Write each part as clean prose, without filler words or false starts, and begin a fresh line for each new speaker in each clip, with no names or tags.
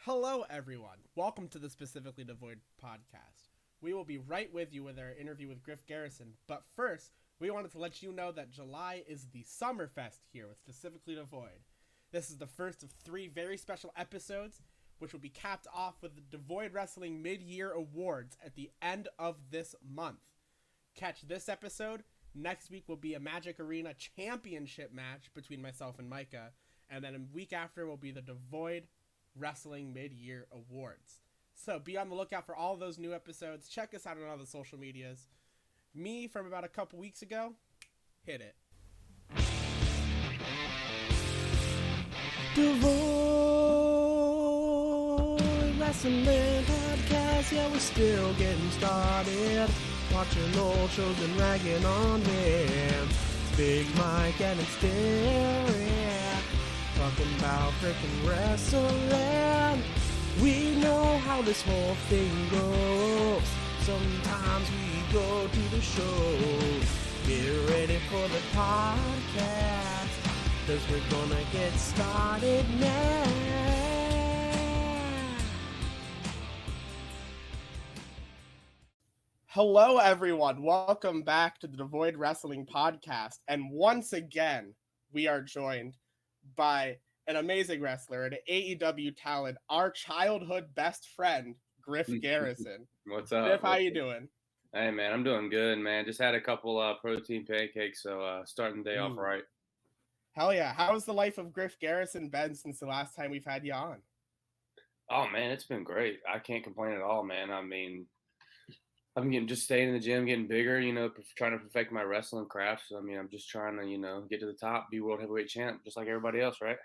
Hello, everyone. Welcome to the Specifically Devoid podcast. We will be right with you with our interview with Griff Garrison. But first, we wanted to let you know that July is the SummerFest here with Specifically Devoid. This is the first of 3 very special episodes, which will be capped off with the Devoid Wrestling Mid-Year Awards at the end of this month. Catch this episode. Next week will be a Magic Arena Championship match between myself and Micah. And then a week after will be the Devoid Wrestling Mid-Year Awards. So be on the lookout for all of those new episodes. Check us out on all the social medias. Me, from about a couple weeks ago, hit it.
Devoid Wrestling Podcast, yeah, we're still getting started. Watching old shows and ragging on them. It's Big Mike and it's Derrick. Talking about freaking wrestling. We know how this whole thing goes. Sometimes we go to the shows. Get ready for the podcast, 'cause we're gonna get started now.
Hello, everyone. Welcome back to the Devoid Wrestling Podcast. And once again, we are joined by an amazing wrestler, an AEW talent, our childhood best friend, Griff Garrison.
What's up?
Griff, how you doing?
Hey, man, I'm doing good, man. Just had a couple protein pancakes, so starting the day off right.
Hell yeah. How's the life of Griff Garrison been since the last time we've had you on?
Oh, man, it's been great. I can't complain at all, man. I mean, I'm just staying in the gym, getting bigger, trying to perfect my wrestling craft. So, I mean, I'm just trying to, get to the top, be world heavyweight champ, just like everybody else, right?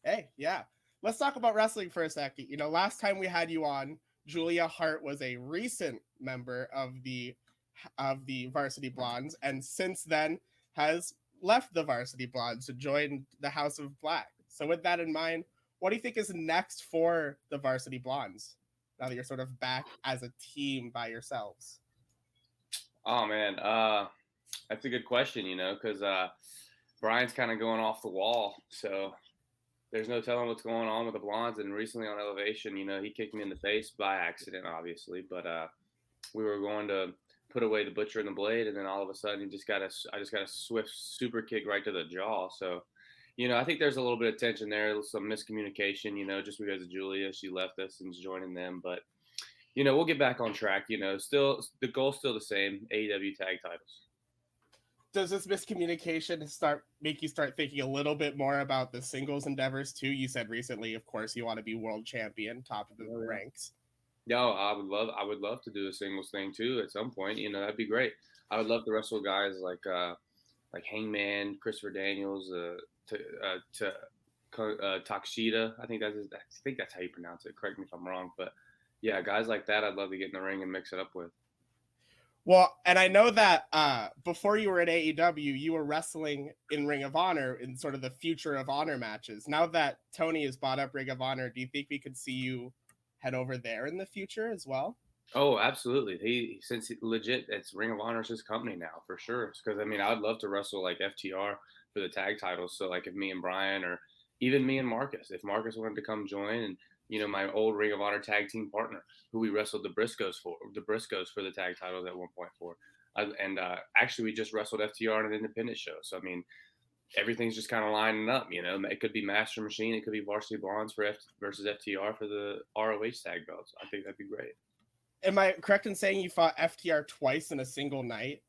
Hey, yeah. Let's talk about wrestling for a second. Last time we had you on, Julia Hart was a recent member of the Varsity Blondes, and since then has left the Varsity Blondes to join the House of Black. So with that in mind, what do you think is next for the Varsity Blondes now that you're sort of back as a team by yourselves?
Oh, man, that's a good question, because Brian's kind of going off the wall, so there's no telling what's going on with the Blondes. And recently on Elevation, he kicked me in the face by accident, obviously. But we were going to put away the Butcher and the Blade, and then all of a sudden, I just got a swift super kick right to the jaw. So, I think there's a little bit of tension there, some miscommunication, just because of Julia. She left us and is joining them. But, we'll get back on track. Still the goal's still the same, AEW tag titles.
Does this miscommunication make you start thinking a little bit more about the singles endeavors too? You said recently, of course, you want to be world champion, top of the ranks.
No, I would love to do a singles thing too at some point. That'd be great. I would love to wrestle guys like Hangman, Christopher Daniels, Takeshita. I think that's how you pronounce it. Correct me if I'm wrong, but yeah, guys like that, I'd love to get in the ring and mix it up with.
Well, and I know that before you were at AEW, you were wrestling in Ring of Honor in sort of the Future of Honor matches. Now that Tony has bought up Ring of Honor, do you think we could see you head over there in the future as well?
Oh, absolutely. Legit, it's Ring of Honor's his company now for sure. Because I'd love to wrestle like FTR for the tag titles. So like if me and Brian or even me and Marcus, if Marcus wanted to come join, and my old Ring of Honor tag team partner, who we wrestled the Briscoes for the tag titles at one point for. Actually, we just wrestled FTR in an independent show. So, everything's just kind of lining up, It could be Master Machine. It could be Varsity Blondes versus FTR for the ROH tag belts. I think that'd be great.
Am I correct in saying you fought FTR twice in a single night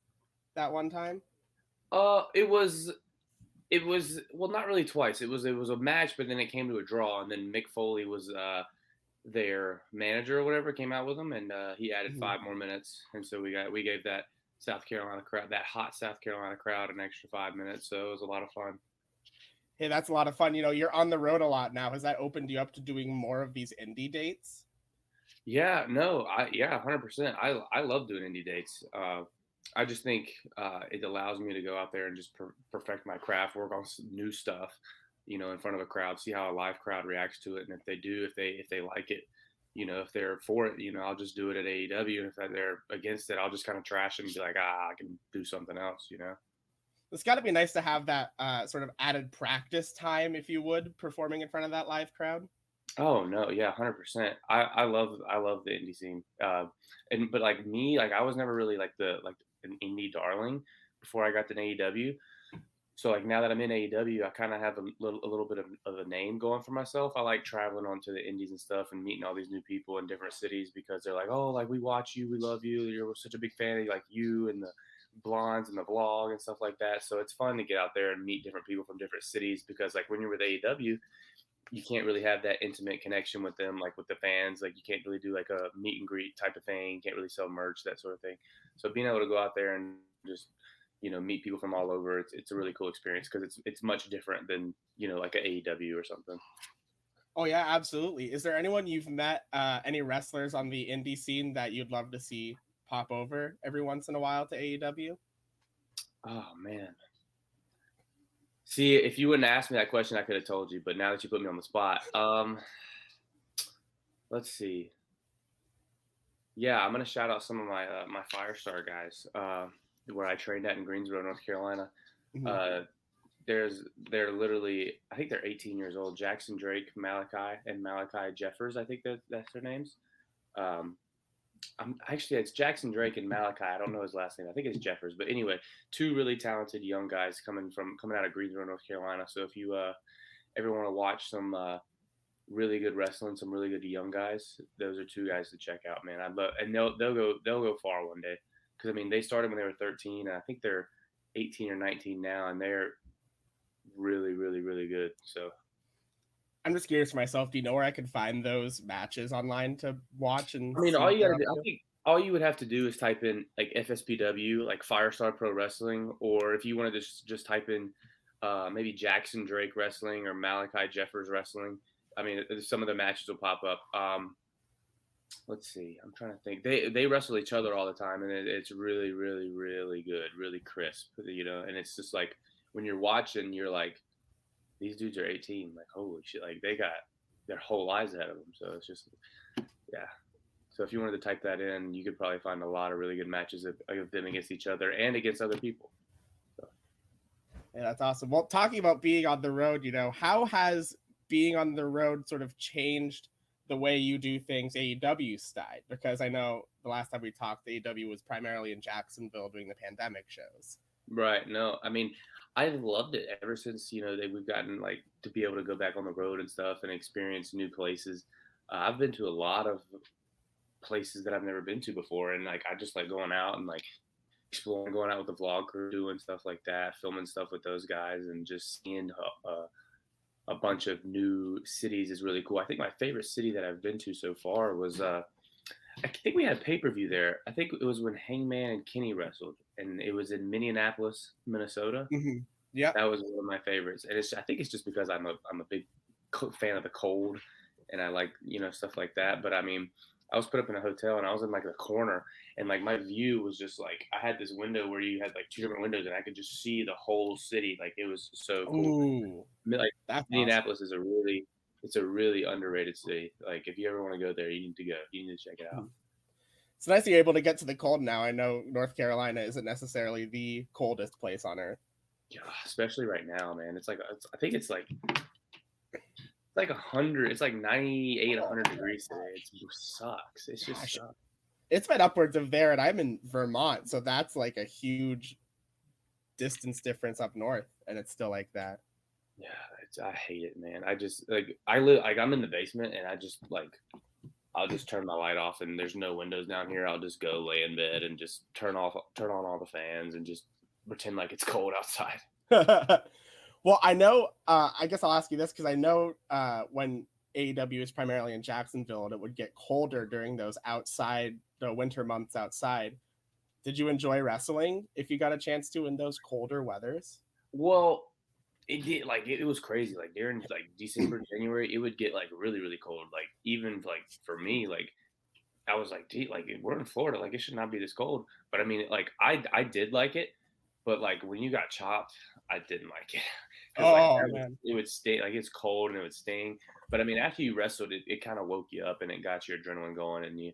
that one time?
It was well, not really twice. It was a match, but then it came to a draw, and then Mick Foley was their manager or whatever, came out with them, and he added 5 more minutes, and so we gave that South Carolina crowd, that hot South Carolina crowd, an extra 5 minutes. So it was a lot of fun.
Hey, that's a lot of fun. You're on the road a lot now. Has that opened you up to doing more of these indie dates?
Yeah, no, 100%. I love doing indie dates. I just think it allows me to go out there and just perfect my craft, work on some new stuff, in front of a crowd, see how a live crowd reacts to it. And if they do, if they like it, if they're for it, I'll just do it at AEW. And if they're against it, I'll just kind of trash it and be like, I can do something else,
It's got to be nice to have that sort of added practice time, if you would, performing in front of that live crowd.
Oh no, yeah, 100%. I love the indie scene. But like me, like I was never really like an indie darling before I got to AEW. So like now that I'm in AEW, I kind of have a little bit of a name going for myself. I like traveling onto the indies and stuff and meeting all these new people in different cities because they're like, oh, like we watch you, we love you, you're such a big fan of like you and the blondes and the vlog and stuff like that. So it's fun to get out there and meet different people from different cities because like when you're with AEW, you can't really have that intimate connection with them, like with the fans. Like you can't really do like a meet and greet type of thing. You can't really sell merch, that sort of thing. So being able to go out there and just meet people from all over, it's a really cool experience because it's much different than like a AEW or something.
Oh yeah, absolutely. Is there anyone you've met, any wrestlers on the indie scene that you'd love to see pop over every once in a while to AEW?
Oh man. See, if you wouldn't ask me that question, I could have told you. But now that you put me on the spot, let's see. Yeah, I'm gonna shout out some of my Firestar guys where I trained at in Greensboro, North Carolina.
Mhm.
Uh, they're literally, I think they're 18 years old. Jackson Drake, Malachi, and Malachi Jeffers. I think that's their names. Um, actually, it's Jackson Drake and Malachi. I don't know his last name. I think it's Jeffers. But anyway, two really talented young guys coming out of Greensboro, North Carolina. So if you ever want to watch some really good wrestling, some really good young guys, those are two guys to check out, man. I love, and they'll go far one day because I mean they started when they were 13. And I think they're 18 or 19 now, and they're really, really, really good. So
I'm just curious for myself. Do you know where I could find those matches online to watch and
I mean,
see
all
what
you
they're
gotta
up
do, I
to?
think all you would have to do is type in like FSPW, like Firestar Pro Wrestling, or if you want to just type in maybe Jackson Drake Wrestling or Malachi Jeffers Wrestling. I mean, some of the matches will pop up. Let's see, I'm trying to think. They wrestle each other all the time, and it's really, really, really good, really crisp, And it's just like when you're watching, you're like, these dudes are 18, like holy shit, like they got their whole lives ahead of them. So it's just, yeah. So if you wanted to type that in, you could probably find a lot of really good matches of them against each other and against other people. So.
Yeah, that's awesome. Well, talking about being on the road, how has being on the road sort of changed the way you do things AEW style? Because I know the last time we talked, AEW was primarily in Jacksonville doing the pandemic shows.
Right. No, I mean, I've loved it ever since we've gotten like to be able to go back on the road and stuff and experience new places. I've been to a lot of places that I've never been to before, and like I just like going out and like exploring, going out with the vlog crew, doing stuff like that, filming stuff with those guys, and just seeing a bunch of new cities is really cool. I think my favorite city that I've been to so far was I think we had pay-per-view there. I think it was when Hangman and Kenny wrestled, and it was in Minneapolis, Minnesota.
Mm-hmm. Yeah.
That was one of my favorites, and I think it's just because I'm a big fan of the cold, and I like stuff like that. But I mean, I was put up in a hotel, and I was in like the corner, and like my view was just like I had this window where you had like two different windows, and I could just see the whole city. Like it was so cool.
Ooh,
Like
that's
Minneapolis is it's a really underrated city. Like if you ever want to go there, you need to go. You need to check it out.
awesome. It's nice you're able to get to the cold now. I know North Carolina isn't necessarily the coldest place on earth.
Yeah, especially right now, man. I think it's like 100. It's like 98, 100 degrees today. It sucks. It's just sucks.
It's been upwards of there, and I'm in Vermont, so that's like a huge distance difference up north, and it's still like that.
Yeah, I hate it, man. I just like I live like I'm in the basement, and I just like I'll just turn my light off, and there's no windows down here. I'll just go lay in bed and just turn on all the fans and just pretend like it's cold outside.
Well, I know. I guess I'll ask you this because I know when AEW is primarily in Jacksonville, and it would get colder during those the winter months outside. Did you enjoy wrestling if you got a chance to in those colder weathers?
Well, it did like it was crazy. Like during like December, January, it would get like really, really cold. Like even like for me, like I was like, gee, like we're in Florida, like it should not be this cold. But I mean, like I did like it, but like when you got chopped, I didn't like it.
Man.
It would sting. Like it's cold and it would sting. But I mean, after you wrestled, it kind of woke you up and it got your adrenaline going, and you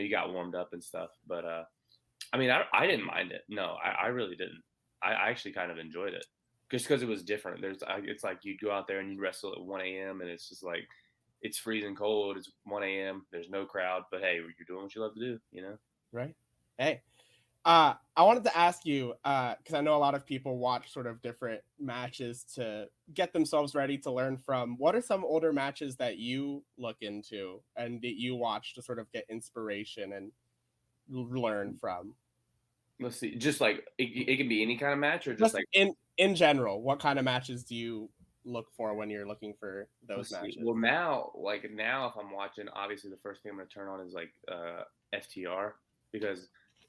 got warmed up and stuff. But I mean, I didn't mind it. No, I really didn't. I actually kind of enjoyed it just because it was different. It's like you'd go out there and you'd wrestle at 1 a.m. and it's just like it's freezing cold. It's 1 a.m. There's no crowd, but hey, you're doing what you love to do, you know?
Right. Hey, I wanted to ask you, because I know a lot of people watch sort of different matches to get themselves ready to learn from. What are some older matches that you look into and that you watch to sort of get inspiration and learn from?
Let's see. Just like it can be any kind of match, or just
Just
like
in general, what kind of matches do you look for when you're looking for those
let's see.
matches?
Well, now, if I'm watching, obviously the first thing I'm gonna turn on is like FTR, because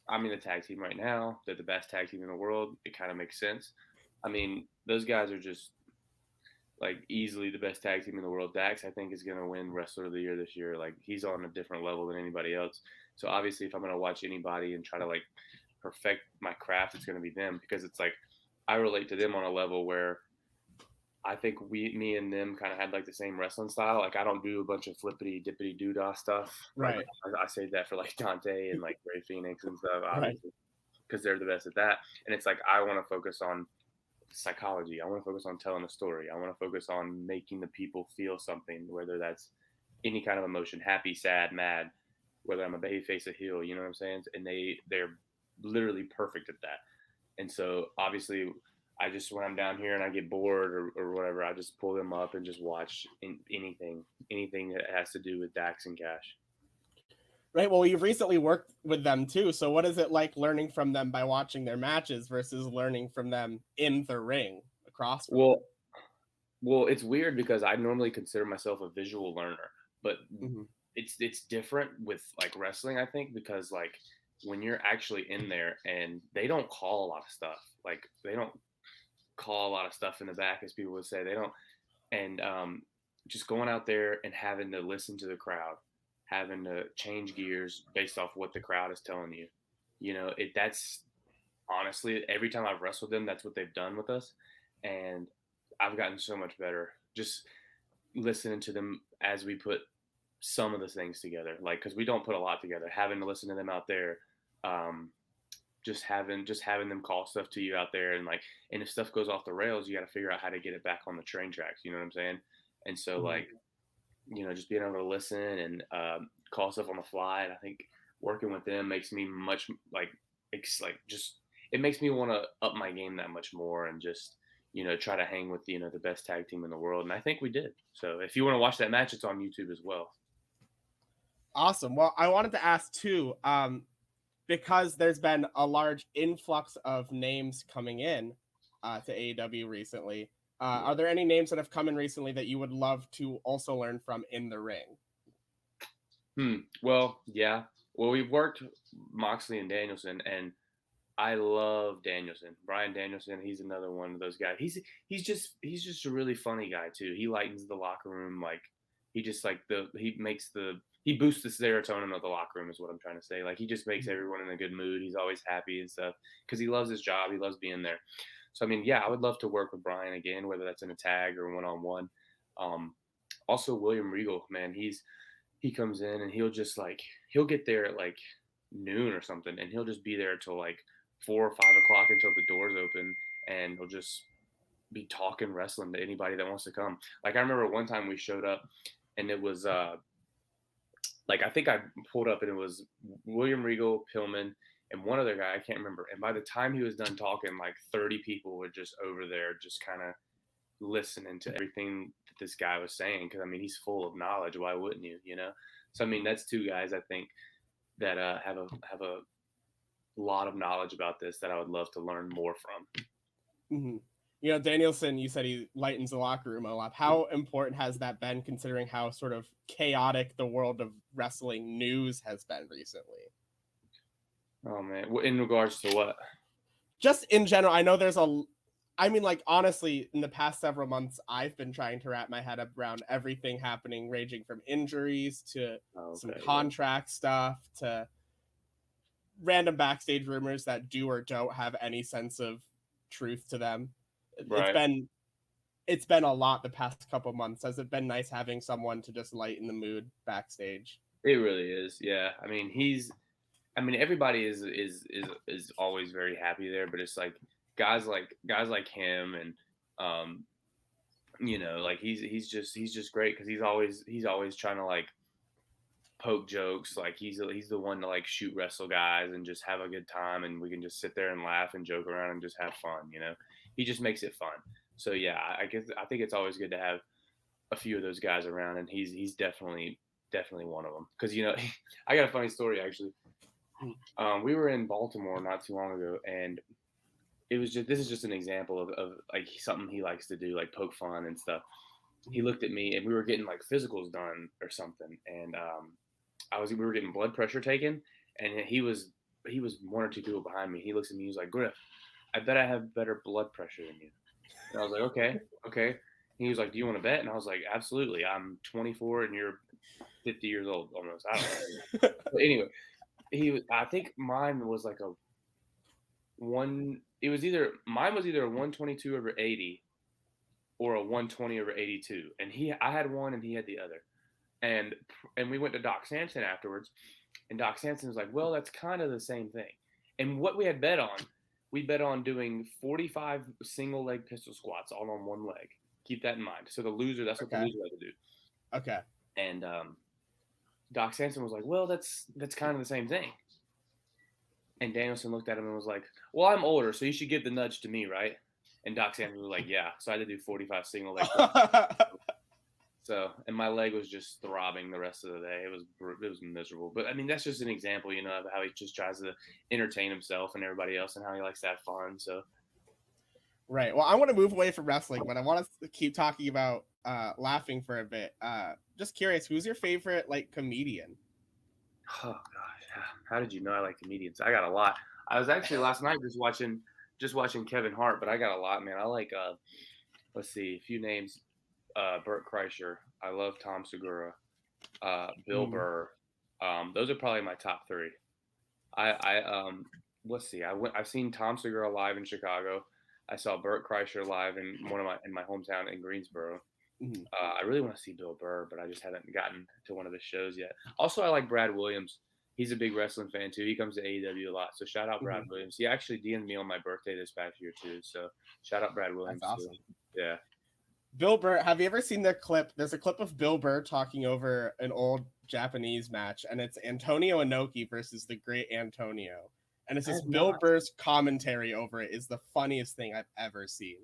I'm in a tag team right now. They're the best tag team in the world. It kind of makes sense. I mean, those guys are just like easily the best tag team in the world. Dax, I think, is gonna win Wrestler of the Year this year. Like, he's on a different level than anybody else. So obviously, if I'm gonna watch anybody and try to like perfect my craft, it's gonna be them, because it's like I relate to them on a level where I think me and them kind of had like the same wrestling style. Like, I don't do a bunch of flippity dippity doodah stuff. Like,
Right.
I save that for like Dante and like Ray Phoenix and stuff,
Right.
obviously, because they're the best at that. And it's like I want to focus on psychology. I want to focus on telling a story. I want to focus on making the people feel something, whether that's any kind of emotion, happy, sad, mad, whether I'm a baby face, a heel, you know what I'm saying? And they're literally perfect at that. And so obviously I just, when I'm down here and I get bored or whatever, I just pull them up and just watch anything that has to do with Dax and Cash.
Right. Well, you've recently worked with them too. So what is it like learning from them by watching their matches versus learning from them in the ring across from them?
Well, it's weird because I normally consider myself a visual learner, but
Mhm.
it's different with like wrestling, I think, because like when you're actually in there and they don't call a lot of stuff, like they don't call a lot of stuff in the back, as people would say, they don't. And just going out there and having to listen to the crowd, having to change gears based off what the crowd is telling you, that's honestly, every time I've wrestled them, that's what they've done with us. And I've gotten so much better just listening to them as we put some of the things together, like, because we don't put a lot together, having to listen to them out there, just having them call stuff to you out there, and like, and if stuff goes off the rails, you got to figure out how to get it back on the train tracks, you know what I'm saying? And so like, just being able to listen and call stuff on the fly. And I think working with them makes me much like just, it makes me want to up my game that much more, and just try to hang with the best tag team in the world. And I think we did. So if you want to watch that match, it's on YouTube as well.
Awesome. Well, I wanted to ask too, because there's been a large influx of names coming in to AEW recently. Are there any names that have come in recently that you would love to also learn from in the ring?
Well, yeah. Well, we've worked Moxley and Danielson, and I love Danielson. Brian Danielson, he's another one of those guys. He's just a really funny guy too. He lightens the locker room, like he just like he boosts the serotonin of the locker room, is what I'm trying to say. Like, he just makes everyone in a good mood. He's always happy and stuff because he loves his job. He loves being there. So I mean, yeah, I would love to work with Brian again, whether that's in a tag or one-on-one. Also William Regal, man, he comes in and he'll get there at like noon or something, and he'll just be there till like 4 or 5 o'clock until the doors open, and he'll just be talking wrestling to anybody that wants to come. Like, I remember one time we showed up, and it was like, I think I pulled up and it was William Regal, Pillman, and one other guy, I can't remember. And by the time he was done talking, like 30 people were just over there, just kind of listening to everything that this guy was saying. Cause I mean, he's full of knowledge. Why wouldn't you, So, I mean, that's two guys I think that have a lot of knowledge about this that I would love to learn more from.
Mm-hmm. Danielson, you said he lightens the locker room a lot. How important has that been, considering how sort of chaotic the world of wrestling news has been recently?
Oh man, in regards to what?
Just in general, I know honestly, in the past several months, I've been trying to wrap my head around everything happening, ranging from injuries to some contract stuff to random backstage rumors that do or don't have any sense of truth to them. Right. It's been a lot the past couple months. Has it been nice having someone to just lighten the mood backstage?
It really is. Yeah. I mean, everybody is always very happy there, but it's like guys like him and you know, like he's just great because he's always trying to like poke jokes. Like he's the one to like shoot wrestle guys and just have a good time, and we can just sit there and laugh and joke around and just have fun. You know, he just makes it fun. So yeah, I think it's always good to have a few of those guys around, and he's definitely one of them. Because you know, I got a funny story actually. We were in Baltimore not too long ago, and this is just an example of like something he likes to do, like poke fun and stuff. He looked at me, and we were getting like physicals done or something, and we were getting blood pressure taken, and he was one or two people behind me. He looks at me, he was like, Griff, I bet I have better blood pressure than you. And I was like, okay. And he was like, do you want to bet? And I was like, absolutely. I'm 24 and you're 50 years old almost. I don't know. But anyway, I think mine was like mine was either a 122 over 80 or a 120 over 82. And I had one and he had the other. And we went to Doc Sampson afterwards, and Doc Sampson was like, well, that's kind of the same thing. And what we bet on doing 45 single leg pistol squats all on one leg. Keep that in mind. So that's what the loser had to do.
Okay.
And Doc Sampson was like, well, that's kind of the same thing. And Danielson looked at him and was like, well, I'm older, so you should give the nudge to me, right? And Doc Sampson was like, yeah. So I had to do 45 single leg. So, and my leg was just throbbing the rest of the day. It was miserable. But I mean, that's just an example, you know, of how he just tries to entertain himself and everybody else, and how he likes to have fun. So,
right. Well, I want to move away from wrestling, but I want to keep talking about laughing for a bit. Just curious, who's your favorite like comedian?
Oh gosh, how did you know I like comedians? I got a lot. I was actually last night just watching Kevin Hart, but I got a lot, man. I like let's see, a few names. Bert Kreischer. I love Tom Segura. Bill Burr. Those are probably my top three. Let's see. I've seen Tom Segura live in Chicago. I saw Bert Kreischer live in my hometown in Greensboro.
Mm-hmm.
I really want to see Bill Burr, but I just haven't gotten to one of his shows yet. Also, I like Brad Williams. He's a big wrestling fan too. He comes to AEW a lot. So shout out Brad Williams. He actually DM'd me on my birthday this past year too. So shout out Brad Williams.
That's awesome.
Too. Yeah.
Bill Burr, have you ever seen the clip? There's a clip of Bill Burr talking over an old Japanese match, and it's Antonio Inoki versus the Great Antonio. And it's just Bill Burr's commentary over it is the funniest thing I've ever seen.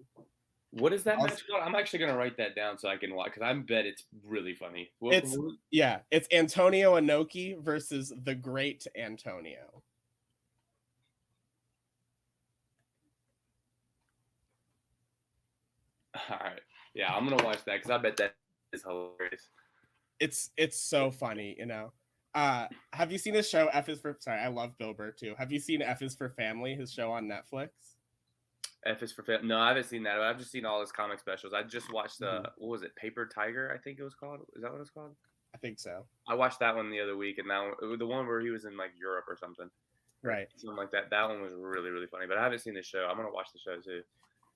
What is that match called? I'm actually going to write that down so I can watch, because I bet it's really funny.
It's Antonio Inoki versus the Great Antonio.
All right. Yeah, I'm gonna watch that because I bet that is hilarious.
It's so funny, you know. Have you seen his show F is for? Sorry, I love Bill Burr too. Have you seen F is for Family? His show on Netflix.
F is for Family. No, I haven't seen that. I've just seen all his comic specials. I just watched what was it? Paper Tiger, I think it was called. Is that what it's called?
I think so.
I watched that one the other week, and now the one where he was in like Europe or something.
Right.
Something like that. That one was really, really funny. But I haven't seen the show. I'm gonna watch the show too.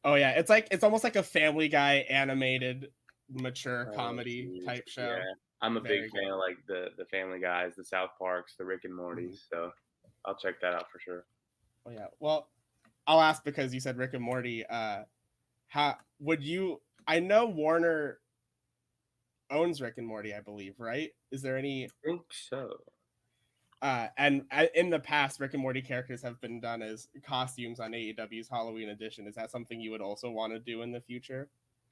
Oh yeah, it's almost like a Family Guy animated, mature comedy type show. Yeah,
I'm a big fan of like the Family Guys, the South Parks, the Rick and Mortys. So I'll check that out for sure.
Oh yeah. Well, I'll ask because you said Rick and Morty. How would you? I know Warner owns Rick and Morty, I believe, right? Is there any?
I think so.
And in the past, Rick and Morty characters have been done as costumes on AEW's Halloween edition. Is that something you would also want to do in the future?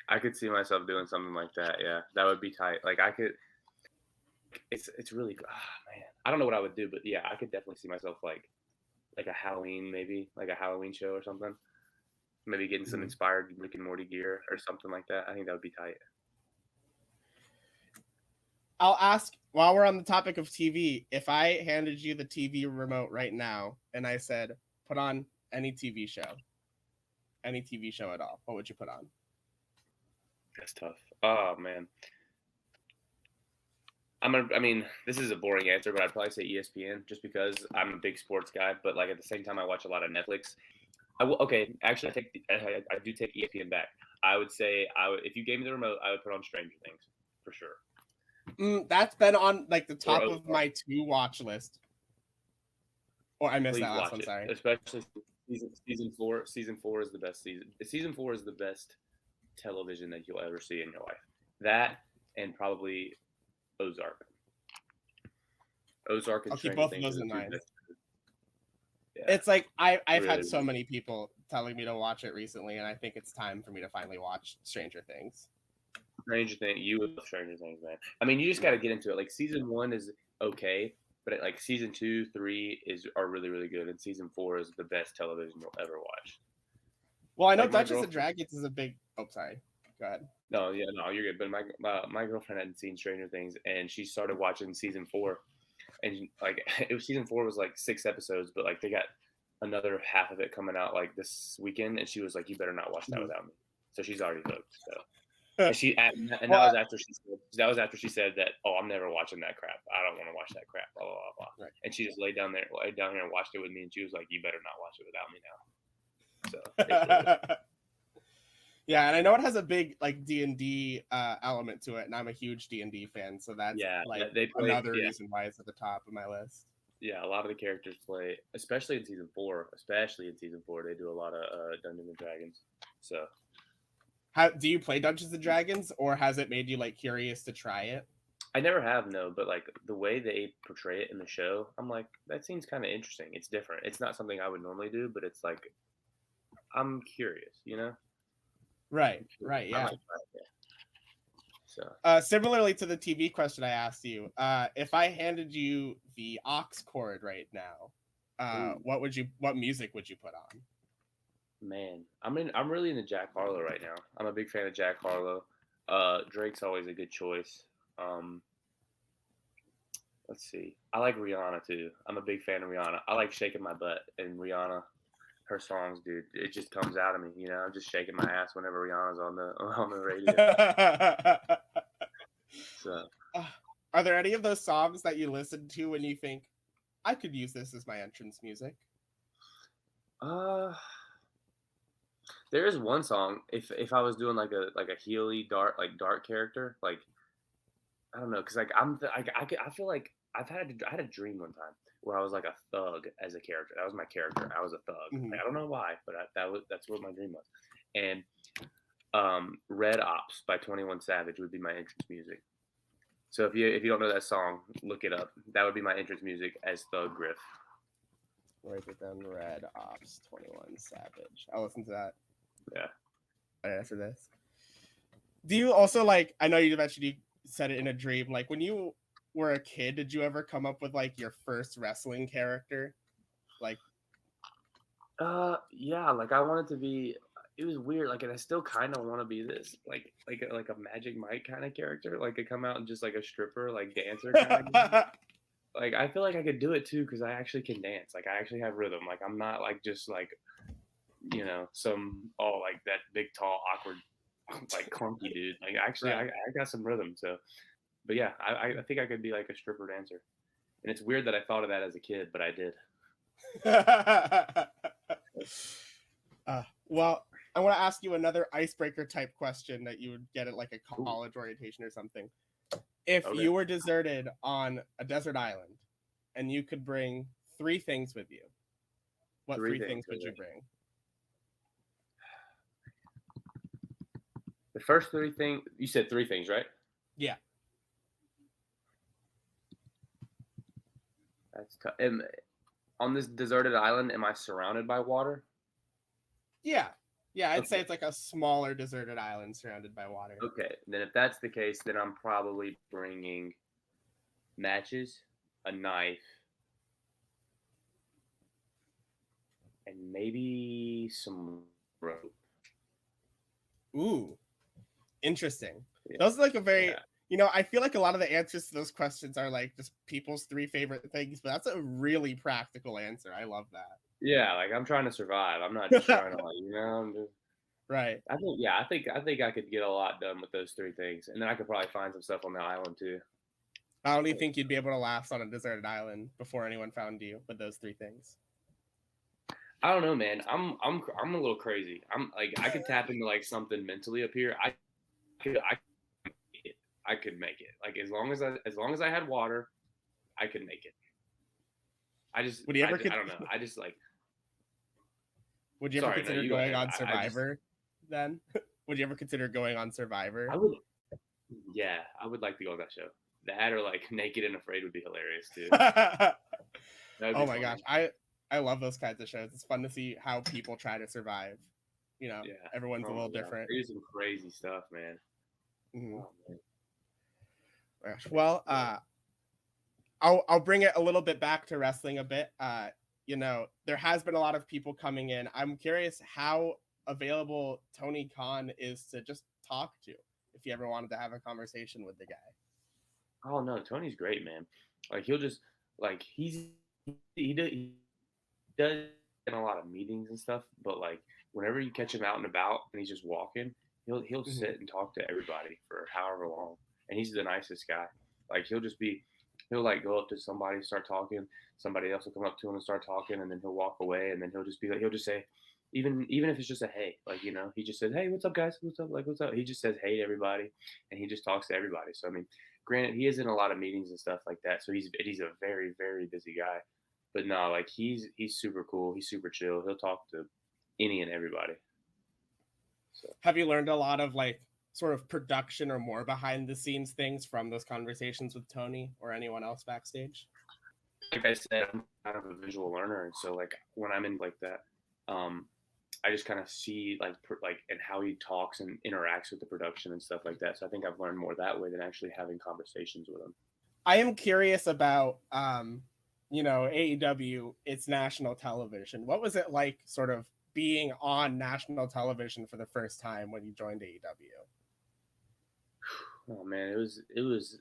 I could see myself doing something like that. Yeah, that would be tight. Like I could. It's really man. I don't know what I would do, but yeah, I could definitely see myself like a Halloween, maybe like a Halloween show or something. Maybe getting some inspired Rick and Morty gear or something like that. I think that would be tight.
I'll ask, while we're on the topic of TV, if I handed you the TV remote right now and I said, put on any TV show at all, what would you put on?
That's tough. Oh, man. This is a boring answer, but I'd probably say ESPN just because I'm a big sports guy, but like at the same time, I watch a lot of Netflix. I do take ESPN back. I would say if you gave me the remote, I would put on Stranger Things for sure.
That's been on like the top of my to watch list. Oh, I missed that last one. Sorry.
Especially season 4. Season 4 is the best season. Season 4 is the best television that you'll ever see in your life. That and probably Ozark. Ozark and
I'll keep
Stranger
both of
Things
those
are
in
the two
mind.
best. Yeah,
It's like I've
really,
had so
really.
many people telling me to watch it recently, and I think it's time for me to finally watch Stranger Things.
Stranger Things, you would love Stranger Things, man. I mean, you just got to get into it. Like season 1 is okay, but like season 2, 3 are really, really good, and season 4 is the best television you'll ever watch.
Well, I know
Like my
Dungeons and
girlfriend.
Dragons is a big. Oh, sorry. Go ahead.
No, yeah, no, you're good. But my girlfriend hadn't seen Stranger Things, and she started watching season 4, and like it was season 4 was like 6 episodes, but like they got another half of it coming out like this weekend, and she was like, "You better not watch that without me." So she's already hooked. So. And that
Well,
was after she said that, "Oh, I'm never watching that crap. I don't want to watch that crap." Blah blah blah blah.
right.
And she just laid down here and watched it with me, and she was like, "You better not watch it without me now." So it's really,
Yeah, and I know it has a big like D&D element to it, and I'm a huge D&D fan, so that's
yeah,
like
they play.
another
Yeah,
reason why it's at the top of my list.
yeah. A lot of the characters play, especially in season 4. They do a lot of Dungeons and Dragons. So
How do you play Dungeons and Dragons, or has it made you like curious to try it?
I never have, no, but like the way they portray it in the show, I'm like, that seems kind of interesting. It's different. It's not something I would normally do, but it's like I'm curious, you know?
Right,
I
yeah.
like that, yeah. So
Similarly to the TV question I asked you, if I handed you the aux cord right now, what music would you put on?
man, I'm really into Jack Harlow right now. I'm a big fan of Jack Harlow. Drake's always a good choice. Let's see. I like Rihanna too. I'm a big fan of Rihanna. I like Shaking My Butt, and Rihanna, her songs, dude, it just comes out of me. You know, I'm just shaking my ass whenever Rihanna's on the radio. So
Are there any of those songs that you listen to when you think I could use this as my entrance music?
there is one song. If I was doing like a Healy dark character, like I don't know, cause like I feel like I had a dream one time where I was like a thug as a character. That was my character. I was a thug.
Mhm.
Like, I don't know why, but that's what my dream was. And Red Ops by 21 Savage would be my entrance music. So if you don't know that song, look it up. That would be my entrance music as Thug Griff.
Write it down. Red Ops 21 Savage. I'll listen to that.
Yeah.
Right after this. Do you also like? I know you mentioned you said it in a dream. Like when you were a kid, did you ever come up with like your first wrestling character? Like,
Yeah, like I wanted to be. It was weird, like, and I still kind of want to be this, like a Magic Mike kind of character, like to come out and just like a stripper, like dancer kind of. Like I feel like I could do it too because I actually can dance. Like I actually have rhythm. Like I'm not like just like, you know, like that big tall awkward like clunky dude. Like actually
Right.
I got some rhythm. So, but yeah, I think I could be like a stripper dancer. And it's weird that I thought of that as a kid, but I did.
Well, I want to ask you another icebreaker type question that you would get at like a college orientation or something. If
Okay.
you were deserted on a desert island and you could bring 3 things with you, what 3 things would you bring?
The first 3 things, you said 3 things, right?
Yeah.
That's tough. On this deserted island, am I surrounded by water?
Yeah. Yeah, I'd say
Okay.
it's like a smaller deserted island surrounded by water.
Okay, then if that's the case, then I'm probably bringing matches, a knife, and maybe some rope.
Ooh, interesting.
Yeah.
Those are like a very,
Yeah.
I feel like a lot of the answers to those questions are like just people's 3 favorite things, but that's a really practical answer. I love that.
Yeah, like I'm trying to survive. I'm not just trying to, like, I'm just,
Right.
I think I could get a lot done with those 3 things, and then I could probably find some stuff on the island too.
I don't even think you'd be able to last on a deserted island before anyone found you with those 3 things.
I don't know, man. I'm a little crazy. I'm like I could tap into like something mentally up here. I could make it. Like as long as I had water, I could make it. I don't know.
Would you ever consider going on Survivor then? Would you ever consider going on Survivor?
I would. Yeah, I would like to go on that show. That or like Naked and Afraid would be hilarious too. That'd
Oh
be
my
funny.
gosh, I love those kinds of shows. It's fun to see how people try to survive. You know,
Yeah,
everyone's a little different.
They do some crazy stuff, man.
Mhm.
Oh, man.
Gosh. Well, I'll bring it a little bit back to wrestling a bit. You know, there has been a lot of people coming in. I'm curious how available Tony Khan is to just talk to if you ever wanted to have a conversation with the guy.
Oh no, Tony's great, man. Like he'll just like he does in a lot of meetings and stuff, but like whenever you catch him out and about and he's just walking, he'll
Mhm.
sit and talk to everybody for however long, and he's the nicest guy. Like he'll like go up to somebody, start talking, somebody else will come up to him and start talking, and then he'll walk away, and then he'll just say, even if it's just a hey, like he just says, hey, what's up, guys, what's up, like what's up. He just says hey to everybody, and he just talks to everybody. So I mean, granted, he is in a lot of meetings and stuff like that, so he's a very very busy guy. But no, like he's super cool. He's super chill. He'll talk to any and everybody. So
Have you learned a lot of like sort of production or more behind the scenes things from those conversations with Tony or anyone else backstage?
like I said, I'm kind of a visual learner, and so like when I'm in like that, I just kind of see like and how he talks and interacts with the production and stuff like that. So I think I've learned more that way than actually having conversations with him.
I am curious about you know, AEW, it's national television. What was it like sort of being on national television for the first time when you joined AEW?
Oh man, it was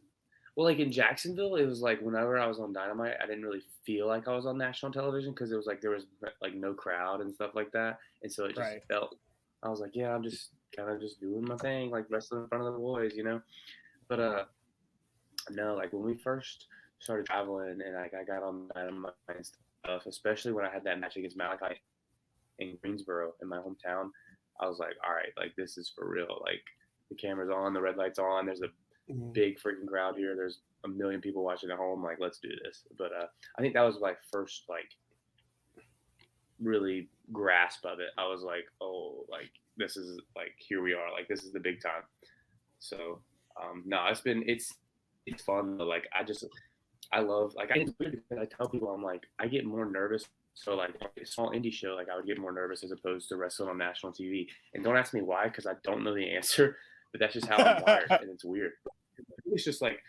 well, like in Jacksonville, it was like whenever I was on Dynamite, I didn't really feel like I was on national television because it was like there was like no crowd and stuff like that, and so it just
Right.
felt. I was like, yeah, I'm just kind of just doing my thing, like wrestling in front of the boys, you know. But no, like when we first started traveling and like I got on Dynamite and stuff, especially when I had that match against Malachi in Greensboro in my hometown, I was like, all right, like this is for real. Like the camera's on, the red light's on. There's a
Mhm.
big freaking crowd here. There's a million people watching at home. Like, let's do this. But I think that was my first like really grasp of it. I was like, oh, like this is like here we are. Like this is the big time. So no, it's fun. But, like I love like it's weird because I tell people I'm like I get more nervous. So like a small indie show, like I would get more nervous as opposed to wrestling on national TV. And don't ask me why, because I don't know the answer. But that's just how I'm wired, and it's weird. It's just like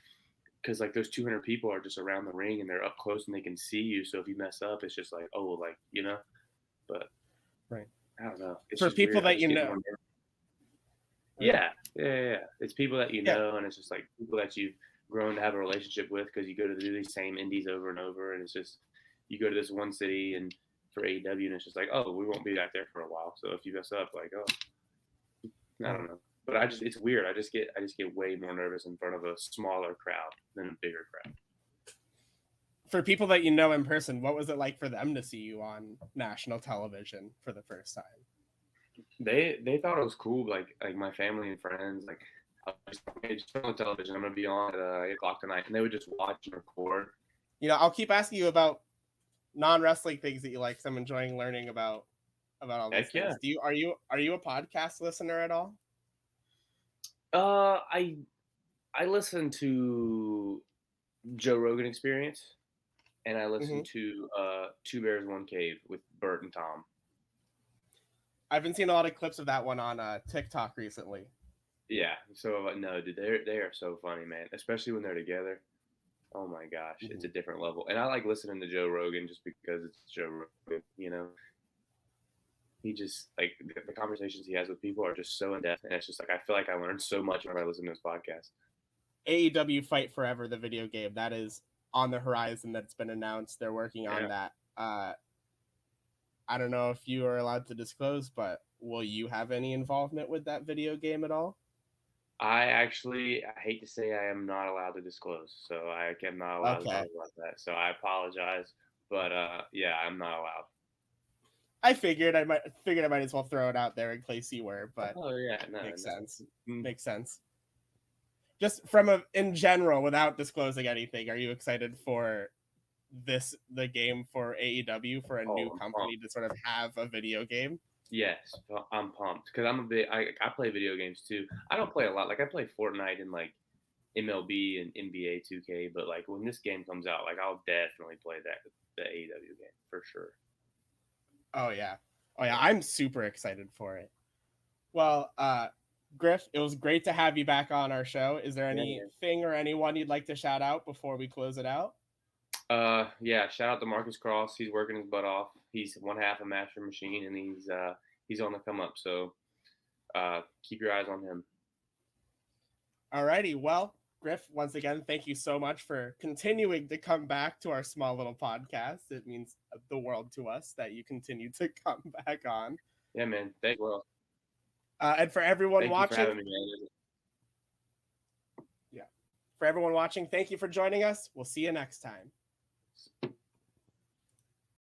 because like those 200 people are just around the ring and they're up close and they can see you. So if you mess up, it's just like oh, like you know. But
Right.
I don't know. It's
For
just
people
weird.
that you know.
Yeah. It's people that you
Yeah.
know, and it's just like people that you've grown to have a relationship with because you go to do these same indies over and over, and it's just you go to this one city and for AEW, and it's just like, oh, we won't be back there for a while. So if you mess up, like, oh, I don't know. But it's weird. I just get way more nervous in front of a smaller crowd than a bigger crowd.
For people that you know in person, what was it like for them to see you on national television for the first time?
They thought it was cool. Like my family and friends, like I was just, hey, just turn on television. I'm gonna be on at 8 o'clock tonight, and they would just watch and record.
You know, I'll keep asking you about non-wrestling things that you like, because I'm enjoying learning about all these
Heck yeah.
things. Are you a podcast listener at all?
I listen to Joe Rogan Experience, and I listen to Two Bears One Cave with Bert and Tom.
I've been seeing a lot of clips of that one on TikTok recently.
Yeah, so no, dude, they are so funny, man. Especially when they're together. Oh my gosh, it's a different level. And I like listening to Joe Rogan just because it's Joe Rogan. You know, he just like the conversations he has with people are just so in depth, and it's just like I feel like I learned so much when I listen to his podcast.
AEW Fight Forever, the video game, that is on the horizon. That's been announced. They're working on that. I don't know if you are allowed to disclose, but will you have any involvement with that video game at all?
I hate to say I am not allowed to disclose, so I am not allowed to talk about that. So I apologize, but yeah, I'm not allowed.
I figured I might as well throw it out there in case you were, but
oh yeah, no,
makes sense.
Mm.
Makes sense. Just in general, without disclosing anything, are you excited for the game for AEW for a new company to sort of have a video game?
Yes, I'm pumped because I play video games too. I don't play a lot. Like I play Fortnite and like MLB and NBA 2K, but like when this game comes out, like I'll definitely play the AEW game for sure.
Oh yeah. I'm super excited for it. Well, Griff, it was great to have you back on our show. Is there
Yeah,
anything or anyone you'd like to shout out before we close it out?
yeah. Shout out to Marcus Cross. He's working his butt off. He's one half a master machine, and he's on the come up. So keep your eyes on him.
Alrighty. Well, Griff, once again, thank you so much for continuing to come back to our small little podcast. It means the world to us that you continue to come back on.
Yeah, man. Thank you. Well,
and for everyone
thank
watching,
you for having me, man.
for everyone watching, thank you for joining us. We'll see you next time.